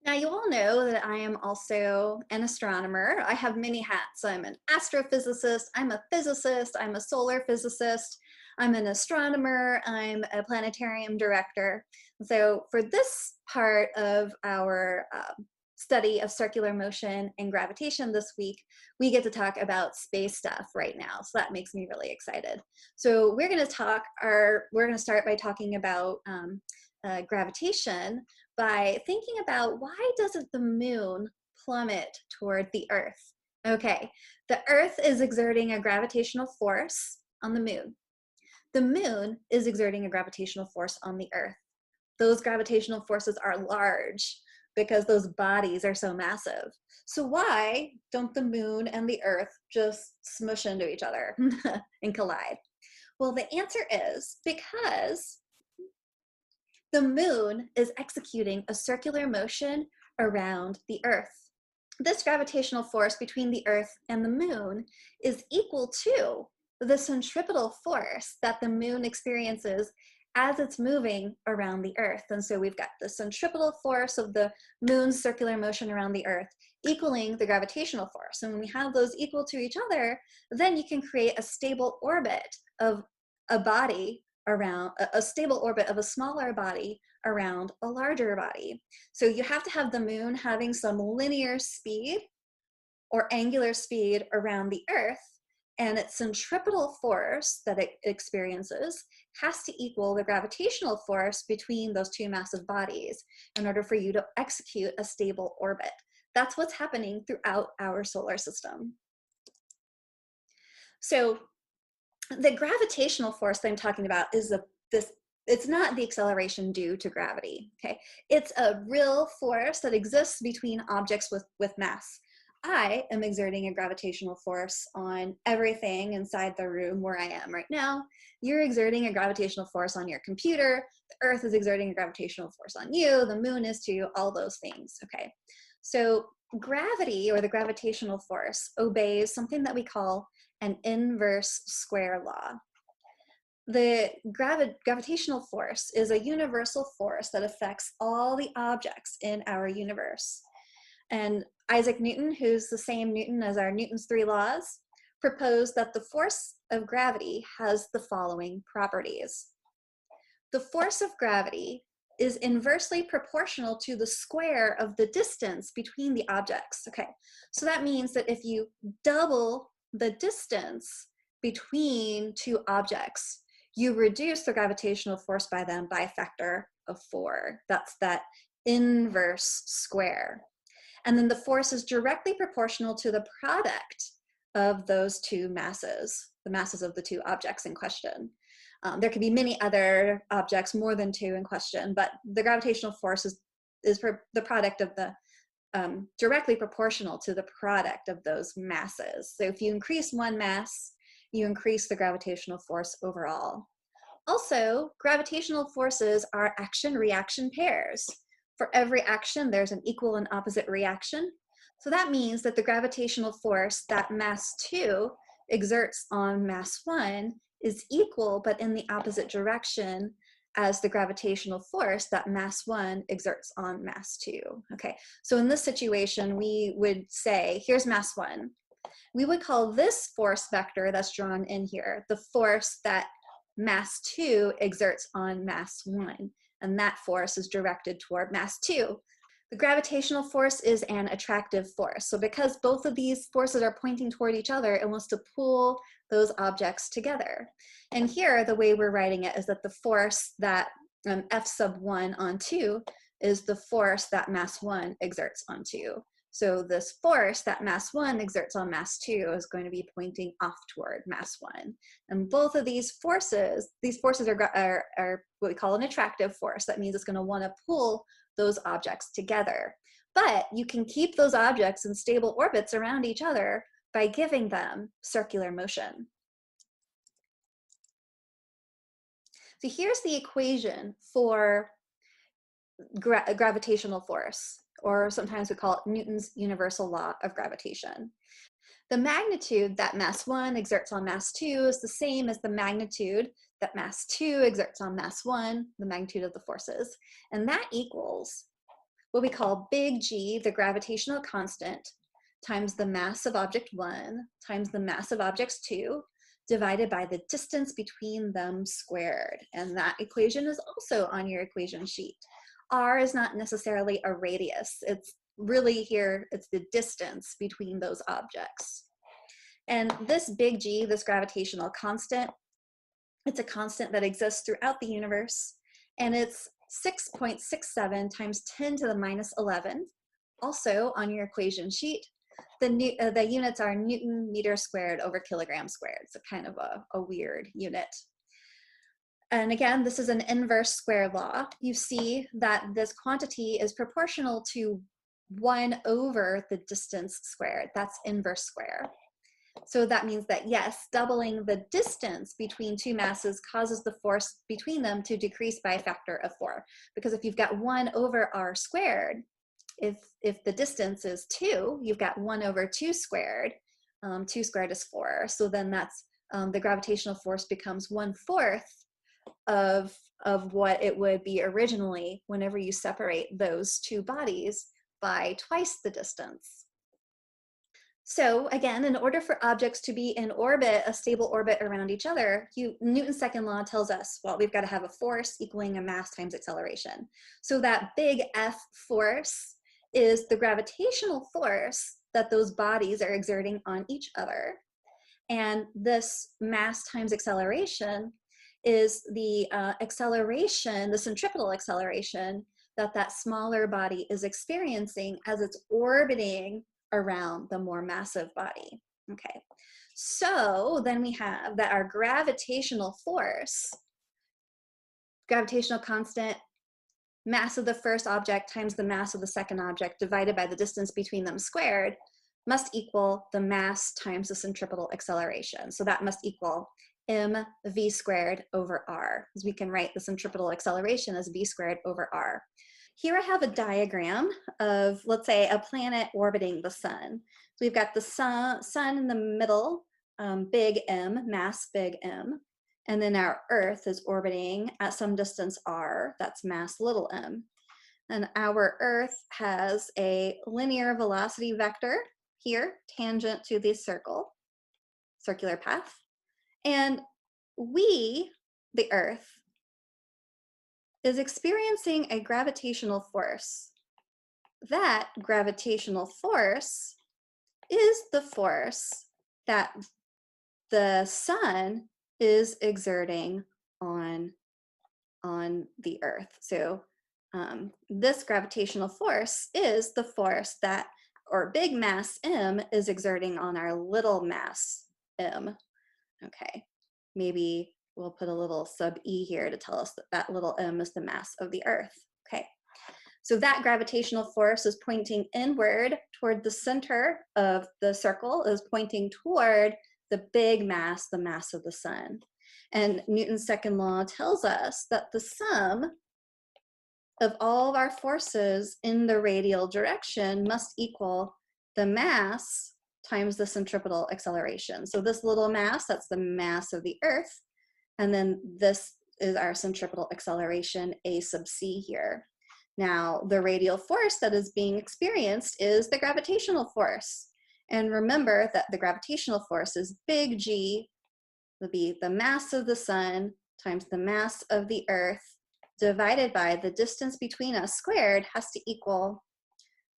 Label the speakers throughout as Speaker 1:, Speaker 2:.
Speaker 1: Now, you all know that I am also an astronomer. I have many hats. I'm an astrophysicist, I'm a physicist, I'm a solar physicist, I'm an astronomer, I'm a planetarium director. So, for this part of our study of circular motion and gravitation this week, we get to talk about space stuff right now. So, that makes me really excited. So, we're going to start by talking about gravitation by thinking about why doesn't the moon plummet toward the earth? Okay, the earth is exerting a gravitational force on the moon. The moon is exerting a gravitational force on the earth. Those gravitational forces are large because those bodies are so massive. So why don't the moon and the earth just smush into each other and collide? Well, the answer is because the moon is executing a circular motion around the Earth. This gravitational force between the Earth and the moon is equal to the centripetal force that the moon experiences as it's moving around the Earth. And so we've got the centripetal force of the moon's circular motion around the Earth equaling the gravitational force. And when we have those equal to each other, then you can create a stable orbit of a body around a stable orbit of a smaller body around a larger body. So you have to have the moon having some linear speed or angular speed around the Earth, and its centripetal force that it experiences has to equal the gravitational force between those two massive bodies in order for you to execute a stable orbit. That's what's happening throughout our solar system. So the gravitational force that I'm talking about is it's not the acceleration due to gravity, okay? It's a real force that exists between objects with mass. I am exerting a gravitational force on everything inside the room where I am right now. You're exerting a gravitational force on your computer. The Earth is exerting a gravitational force on you. The moon is too, all those things, okay? So gravity, or the gravitational force, obeys something that we call an inverse square law. The gravitational force is a universal force that affects all the objects in our universe. And Isaac Newton, who's the same Newton as our Newton's three laws, proposed that the force of gravity has the following properties. The force of gravity is inversely proportional to the square of the distance between the objects. Okay, so that means that if you double the distance between two objects, you reduce the gravitational force by them by a factor of 4. That's that inverse square. And then the force is directly proportional to the product of those two masses, the masses of the two objects in question. There could be many other objects, more than two in question, but the gravitational force is the product of the directly proportional to the product of those masses. So if you increase one mass, you increase the gravitational force overall. Also, gravitational forces are action-reaction pairs. For every action, there's an equal and opposite reaction. So that means that the gravitational force that mass 2 exerts on mass 1 is equal but in the opposite direction as the gravitational force that mass 1 exerts on mass 2. Okay, so in this situation, we would say, here's mass 1. We would call this force vector that's drawn in here the force that mass 2 exerts on mass 1, and that force is directed toward mass 2. The gravitational force is an attractive force. So because both of these forces are pointing toward each other, it wants to pull those objects together. And here, the way we're writing it is that the force that F sub 1 on 2 is the force that mass 1 exerts on 2. So this force that mass 1 exerts on mass 2 is going to be pointing off toward mass 1. And both of these forces are what we call an attractive force. That means it's going to want to pull those objects together. But you can keep those objects in stable orbits around each other by giving them circular motion. So here's the equation for gravitational force, or sometimes we call it Newton's universal law of gravitation. The magnitude that mass 1 exerts on mass 2 is the same as the magnitude that mass 2 exerts on mass 1, the magnitude of the forces. And that equals what we call big G, the gravitational constant, times the mass of object 1 times the mass of objects 2, divided by the distance between them squared. And that equation is also on your equation sheet. R is not necessarily a radius. It's really here, it's the distance between those objects. And this big G, this gravitational constant, it's a constant that exists throughout the universe, and it's 6.67 times 10 to the minus 11. Also on your equation sheet, the units are Newton meter squared over kilogram squared. So kind of a weird unit. And again, this is an inverse square law. You see that this quantity is proportional to 1 over the distance squared. That's inverse square. So that means that yes, doubling the distance between two masses causes the force between them to decrease by a factor of 4. Because if you've got 1 over r squared, if the distance is 2, you've got 1 over 2 squared. 2 squared is 4. So then that's the gravitational force becomes 1/4 of what it would be originally whenever you separate those two bodies by twice the distance. So again, in order for objects to be in orbit, a stable orbit around each other, Newton's second law tells us, well, we've got to have a force equaling a mass times acceleration. So that big F force is the gravitational force that those bodies are exerting on each other. And this mass times acceleration is the acceleration, the centripetal acceleration that smaller body is experiencing as it's orbiting around the more massive body. Okay, so then we have that our gravitational force, gravitational constant, mass of the first object times the mass of the second object divided by the distance between them squared must equal the mass times the centripetal acceleration. So that must equal mv squared over r, because we can write the centripetal acceleration as v squared over r. Here I have a diagram of, let's say, a planet orbiting the sun. So we've got the sun in the middle, big M, mass big M, and then our Earth is orbiting at some distance r, that's mass little m. And our Earth has a linear velocity vector here, tangent to the circular path. And we, the Earth, is experiencing a gravitational force. That gravitational force is the force that the sun is exerting on the Earth. So this gravitational force is the force that our big mass M is exerting on our little mass M. Okay, maybe we'll put a little sub E here to tell us that that little m is the mass of the Earth. Okay, so that gravitational force is pointing inward toward the center of the circle, is pointing toward the big mass, the mass of the sun. And Newton's second law tells us that the sum of all of our forces in the radial direction must equal the mass times the centripetal acceleration. So this little mass, that's the mass of the Earth, and then this is our centripetal acceleration, a sub c here. Now, the radial force that is being experienced is the gravitational force. And remember that the gravitational force is big G, would be the mass of the sun times the mass of the Earth, divided by the distance between us squared has to equal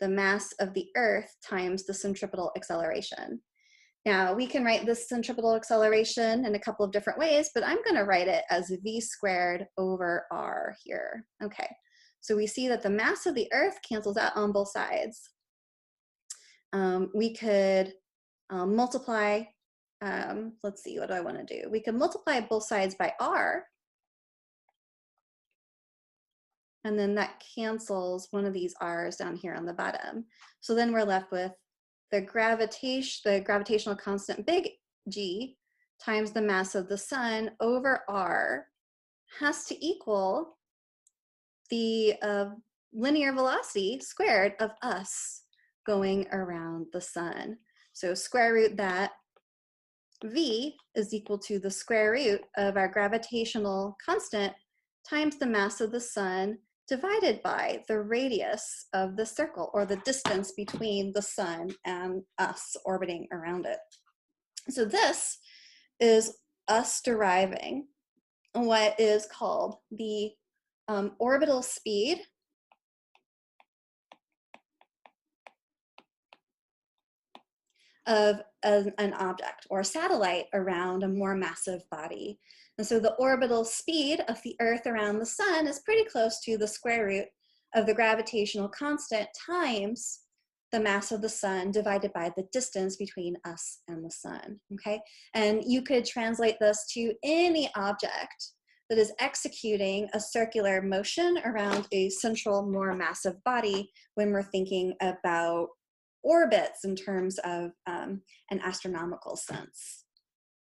Speaker 1: the mass of the Earth times the centripetal acceleration. Now, we can write this centripetal acceleration in a couple of different ways, but I'm going to write it as v squared over r here. Okay, so we see that the mass of the Earth cancels out on both sides. We could multiply, let's see, what do I want to do? We can multiply both sides by r, and then that cancels one of these r's down here on the bottom. So then we're left with the gravitational constant big G times the mass of the sun over r has to equal the linear velocity squared of us going around the sun. So square root that, v is equal to the square root of our gravitational constant times the mass of the sun divided by the radius of the circle, or the distance between the sun and us orbiting around it. So this is us deriving what is called the orbital speed of an object or a satellite around a more massive body. And so the orbital speed of the Earth around the sun is pretty close to the square root of the gravitational constant times the mass of the sun divided by the distance between us and the sun, okay? And you could translate this to any object that is executing a circular motion around a central, more massive body when we're thinking about orbits in terms of an astronomical sense.